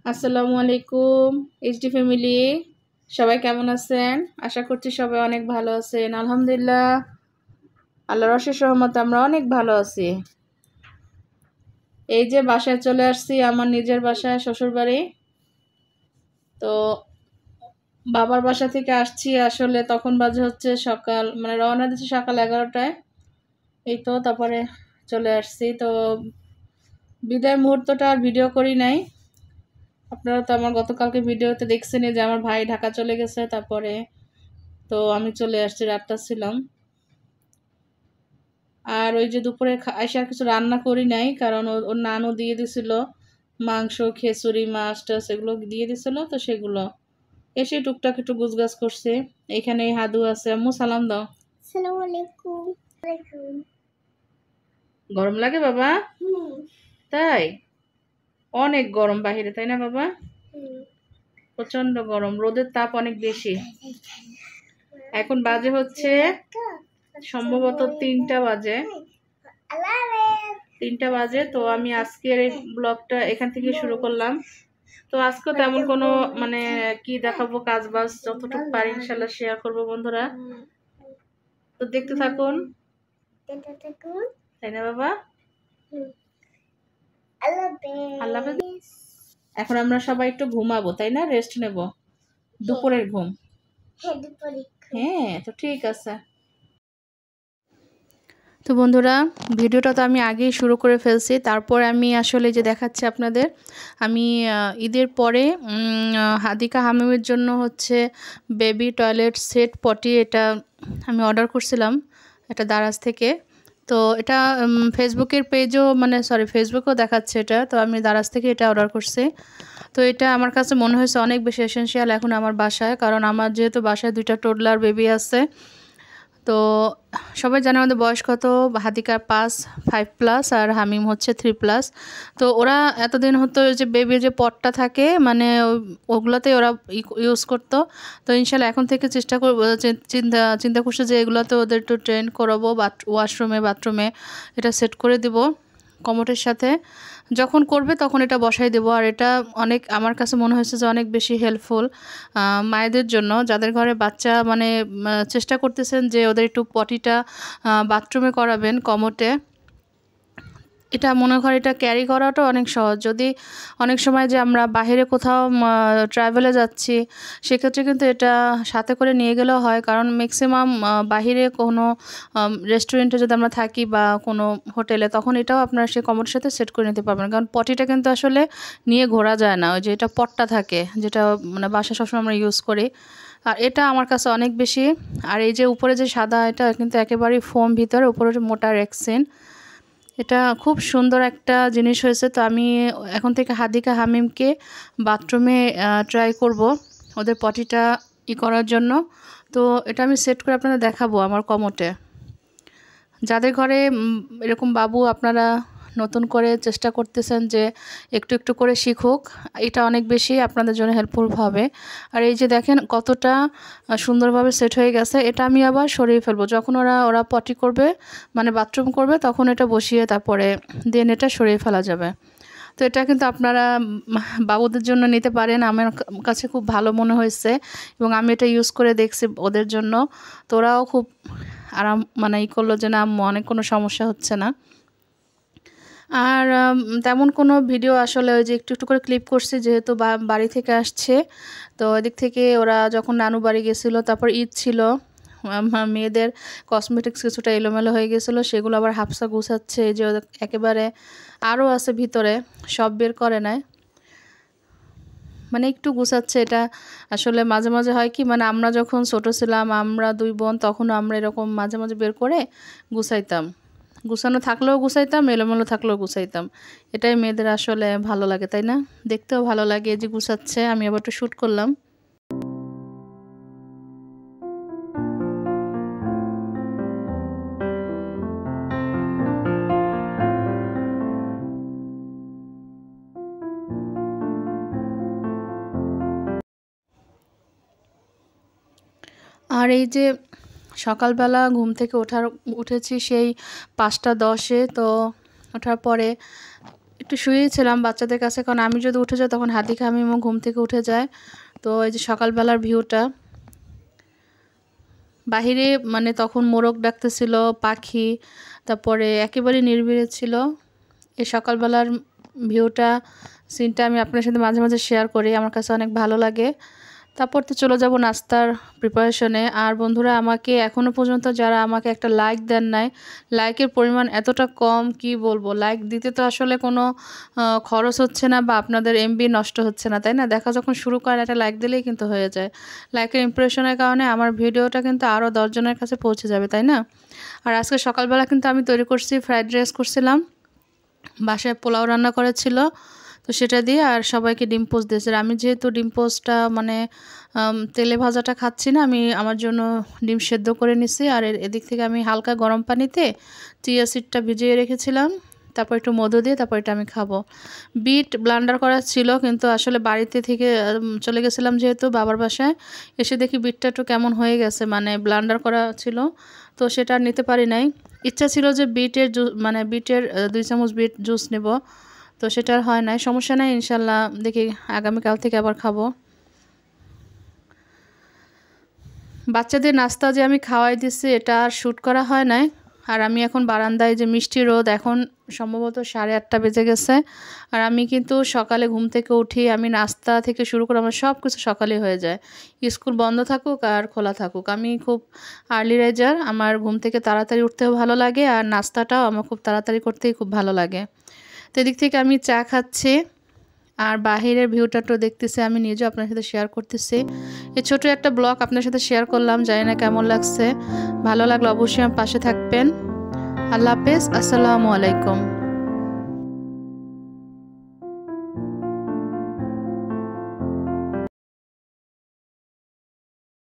আসসালামু আলাইকুম HD family, সবাই কেমন আছেন? আশা করছি সবাই অনেক ভালো আছেন। আলহামদুলিল্লাহ, আল্লাহর অশেষ রহমতে আমরা অনেক ভালো আছি। এই যে বাসায় চলে আসছি, আমার নিজের বাসায়, শ্বশুর বাড়ি। তো বাবার বাসা থেকে আসছি, আসলে তখন বাজে হচ্ছে সকাল, মানে রওনা দিচ্ছি সকাল 11টায়। এই তো তারপরে চলে আসছি। তো বিদায় মুহূর্তটা আর ভিডিও করি নাই। আপনারা তো আমার গতকালকে ভিডিওতে দেখছেনই যে আমার ভাই ঢাকা চলে গেছে, তারপরে তো আমি চলে আসছি, রাতটা ছিলাম। আর ওই যে দুপুরে আইসা আর কিছু রান্না করি নাই, কারণ ওর নানু দিয়ে দিছিল মাংস, খিচুড়ি, মাছ টাছ এগুলো দিয়ে দিছিল, তো সেগুলো এসে টুকটাক একটু গুছগাছ করছে। এখানে হাদু আছে। আম্মু সালাম দাও। আসসালামু আলাইকুম। গরম লাগে বাবা? তাই? অনেক গরম বাহিরে, তাই না বাবা? প্রচন্ড গরম, রোদের তাপ অনেক বেশি। এখন বাজে হচ্ছে সম্ভবত 3টা বাজে। 3টা বাজে। তো আমি আজকের এই ব্লগটা এখান থেকে শুরু করলাম। তো আজকে তেমন কোনো মানে কি দেখাবো, কাজ বাজ যতটুকু পারি ইনশাল্লাহ শেয়ার করবো বন্ধুরা। তো দেখতে থাকুন, তাই না বাবা? আল্লাহ হাফেজ। এখন আমরা সবাই একটু ঘুমাবো, তাই না? রেস্ট নেব, দুপুরের ঘুম। হ্যাঁ, তো ঠিক আছে। তো বন্ধুরা, ভিডিওটা তো আমি আগেই শুরু করে ফেলছি। তারপর আমি আসলে যে দেখাচ্ছি আপনাদের, আমি ঈদের পরে হাদিকা হামিমের জন্য হচ্ছে বেবি টয়লেট সেট পটি, এটা আমি অর্ডার করছিলাম এটা দারাজ থেকে। তো এটা ফেসবুকের পেজও, মানে সরি, ফেসবুকেও দেখাচ্ছে এটা। তো আমি দারাজ থেকে এটা অর্ডার করছি। তো এটা আমার কাছে মনে হয়েছে অনেক বেশি এসেনশিয়াল এখন আমার বাসায়, কারণ আমার যেহেতু বাসায় 2টা টোডলার বেবি আছে। তো সবাই জানে আমাদের বয়স কত, হাদিকা 5+ আর হামিম হচ্ছে 3+। তো ওরা এতদিন হতো যে বেবির যে পটটা থাকে, মানে ওগুলোতেই ওরা ইউজ করতো। তো ইনশাল্লাহ এখন থেকে চেষ্টা করবো, চিন্তা করছে যে এগুলোতে ওদের একটু ট্রেন করাবো, ওয়াশরুমে বাথরুমে এটা সেট করে দিব কমোটের সাথে। যখন করবে তখন এটা বসাই দেবো। আর এটা অনেক, আমার কাছে মনে হয়েছে যে অনেক বেশি হেল্পফুল মায়েদের জন্য, যাদের ঘরে বাচ্চা মানে চেষ্টা করতেছেন যে ওদের একটু পটিটা বাথরুমে করাবেন কমোটে। এটা মনে করে এটা ক্যারি করাটা অনেক সহজ। যদি অনেক সময় যে আমরা বাইরে কোথাও ট্রাভেলে যাচ্ছি, সেক্ষেত্রে কিন্তু এটা সাথে করে নিয়ে গেলেও হয়, কারণ ম্যাক্সিমাম বাহিরে কোনো রেস্টুরেন্টে যদি আমরা থাকি বা কোনো হোটেলে, তখন এটাও আপনারা সেই কমোডের সাথে সেট করে নিতে পারবেন, কারণ পটিটা কিন্তু আসলে নিয়ে ঘোরা যায় না। ওই যে এটা পটটা থাকে, যেটা মানে বাসায় সবসময় আমরা ইউজ করি। আর এটা আমার কাছে অনেক বেশি। আর এই যে উপরে যে সাদা, এটা কিন্তু একেবারেই ফোম, ভিতরে উপরে মোটা রেক্সিন। এটা খুব সুন্দর একটা জিনিস হয়েছে। তো আমি এখন থেকে হাদিকা হামিমকে বাথরুমে ট্রাই করব ওদের পটিটা করার জন্য। তো এটা আমি সেট করে আপনাদের দেখাবো আমার কমোটে। যাদের ঘরে এরকম বাবু আপনারা নতুন করে চেষ্টা করতেছেন যে একটু একটু করে শিখুক, এটা অনেক বেশি আপনাদের জন্য হেল্পফুল হবে। আর এই যে দেখেন কতটা সুন্দরভাবে সেট হয়ে গেছে। এটা আমি আবার সরিয়ে ফেলবো যখন ওরা পটি করবে, মানে বাথরুম করবে, তখন এটা বসিয়ে তারপরে দেন এটা সরিয়ে ফেলা যাবে। তো এটা কিন্তু আপনারা বাবুদের জন্য নিতে পারেন। আমার কাছে খুব ভালো মনে হয়েছে এবং আমি এটা ইউজ করে দেখছি ওদের জন্য। তো ওরাও খুব আরাম মানে করলো যে না, অনেক কোনো সমস্যা হচ্ছে না। আর তেমন কোনো ভিডিও আসলে ওই যে একটু একটু করে ক্লিপ করছি, যেহেতু বাড়ি থেকে আসছে। তো এদিক থেকে ওরা যখন নানু বাড়ি গেছিলো, তারপর ঈদ ছিল, মেয়েদের কসমেটিক্স কিছুটা এলোমেলো হয়ে গেছিলো, সেগুলো আবার হাফসা গুছাচ্ছে। এই যে একেবারে আরও আছে ভিতরে, সব বের করে নেয়, মানে একটু গুছাচ্ছে। এটা আসলে মাঝে মাঝে হয় কি, মানে আমরা যখন ছোটো ছিলাম, আমরা 2 বোন, তখনও আমরা এরকম মাঝে মাঝে বের করে গুছাইতাম। গুছানো থাকলেও গুছাইতাম, এলোমেলো থাকলেও গুছাইতাম। এটাই মেয়েদের আসলে ভালো লাগে, তাই না? দেখতেও ভালো লাগে। এই যে গুছাচ্ছে, আমি আবার একটু শ্যুট করলাম। আর এই যে সকালবেলা ঘুম থেকে উঠেছি সেই 5টা 10-এ। তো ওঠার পরে একটু শুয়েছিলাম বাচ্চাদের কাছে, কারণ আমি যদি উঠে যাই তখন হাদিকা হামিমও ঘুম থেকে উঠে যায়। তো এই যে সকালবেলার ভিউটা, বাহিরে মানে তখন মোরগ ডাকতেছিল, পাখি, তারপরে একেবারে নির্বিড় ছিল। এই সকালবেলার ভিউটা, সিনটা আমি আপনার সাথে মাঝে মাঝে শেয়ার করি, আমার কাছে অনেক ভালো লাগে। তারপর তো চলে যাব নাস্তার প্রিপারেশনে। আর বন্ধুরা, আমাকে এখনও পর্যন্ত যারা আমাকে একটা লাইক দেন নাই, লাইকের পরিমাণ এতটা কম, কি বলবো। লাইক দিতে তো আসলে কোনো খরচ হচ্ছে না বা আপনাদের এমবি নষ্ট হচ্ছে না, তাই না? দেখা যখন শুরু করেন একটা লাইক দিলেই কিন্তু হয়ে যায়। লাইকের ইমপ্রেশনের কারণে আমার ভিডিওটা কিন্তু আরও 10 জনের কাছে পৌঁছে যাবে, তাই না? আর আজকে সকালবেলা কিন্তু আমি তৈরি করছি, ফ্রাইড রাইস করছিলাম, বাসায় পোলাও রান্না করেছিল, তো সেটা দিয়ে আর সবাইকে ডিম পোস্ট দিয়েছে। আমি যেহেতু ডিম পোস্টটা মানে তেলে ভাজাটা খাচ্ছি না, আমি আমার জন্য ডিম সেদ্ধ করে নিছি। আর এদিক থেকে আমি হালকা গরম পানিতে চিয়া সিডটা ভিজিয়ে রেখেছিলাম, তারপর একটু মধু দিয়ে তারপর এটা আমি খাবো। বিট ব্লান্ডার করা ছিল, কিন্তু আসলে বাড়িতে থেকে চলে গেছিলাম যেহেতু বাবার বাসায়, এসে দেখি বিটটা একটু কেমন হয়ে গেছে, মানে ব্লান্ডার করা ছিল, তো সেটা আর নিতে পারি নাই। ইচ্ছা ছিল যে বিটের মানে বিটের 2 চামচ বিট জুস নেব, তো সেটা আর হয় নাই। সমস্যা নাই, ইনশাল্লাহ দেখি আগামীকাল থেকে আবার খাবো। বাচ্চাদের নাস্তা যে আমি খাওয়াই দিচ্ছি এটা আর শ্যুট করা হয় নাই। আর আমি এখন বারান্দায়, যে মিষ্টি রোদ, এখন সম্ভবত 8:30 বেজে গেছে। আর আমি কিন্তু সকালে ঘুম থেকে উঠি, আমি নাস্তা থেকে শুরু করে আমার সব কিছু সকালে হয়ে যায়, স্কুল বন্ধ থাকুক আর খোলা থাকুক। আমি খুব আর্লি রাইজার, আমার ঘুম থেকে তাড়াতাড়ি উঠতেও ভালো লাগে, আর নাস্তাটাও আমার খুব তাড়াতাড়ি করতেই খুব ভালো লাগে। তো এদিক থেকে আমি চা খাচ্ছি, আর বাহিরের ভিউটা তো দেখতেছি, আমি নিজেও আপনার সাথে শেয়ার করতেছি। এই ছোট একটা ব্লগ আপনার সাথে শেয়ার করলাম, জানি না কেমন লাগছে। ভালো লাগলে অবশ্যই আমার পাশে থাকবেন। আল্লাহ হাফেজ, আসসালামু আলাইকুম।